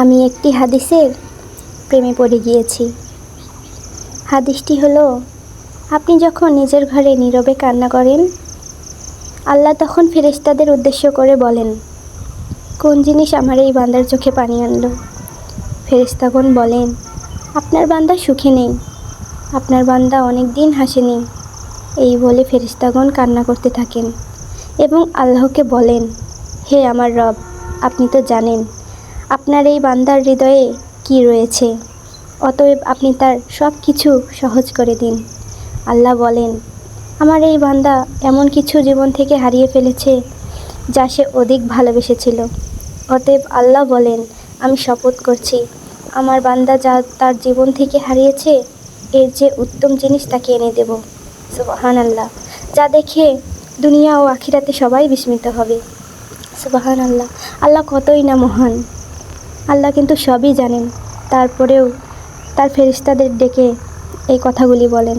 আমি একটি হাদিসের প্রেমে পড়ে গিয়েছি। হাদিসটি হলো, আপনি যখন নিজের ঘরে নীরবে কান্না করেন, আল্লাহ তখন ফেরেশতাদের উদ্দেশ্য করে বলেন, কোন জিনিস আমার এই বান্দার চোখে পানি আনলো? ফেরেশতাগণ বলেন, আপনার বান্দা সুখে নেই, আপনার বান্দা অনেক দিন হাসেনি। এই বলে ফেরেশতাগণ কান্না করতে থাকেন এবং আল্লাহকে বলেন, হে আমার রব, আপনি তো জানেন আপনার এই বান্দার হৃদয়ে কি রয়েছে, অতএব আপনি তার সব কিছু সহজ করে দিন। আল্লাহ বলেন, আমার এই বান্দা এমন কিছু জীবন থেকে হারিয়ে ফেলেছে যা সে অধিক ভালোবেসেছিল। অতএব আল্লাহ বলেন, আমি শপথ করছি, আমার বান্দা যা তার জীবন থেকে হারিয়েছে এর যে উত্তম জিনিস তাকে এনে দেব। সুবহানাল্লাহ, যা দেখে দুনিয়া ও আখিরাতে সবাই বিস্মিত হবে। সুবহানাল্লাহ, আল্লাহ কতই না মহান। আল্লাহ কিন্তু সবই জানেন, তারপরেও তার ফেরেশতাদের ডেকে এই কথাগুলি বলেন।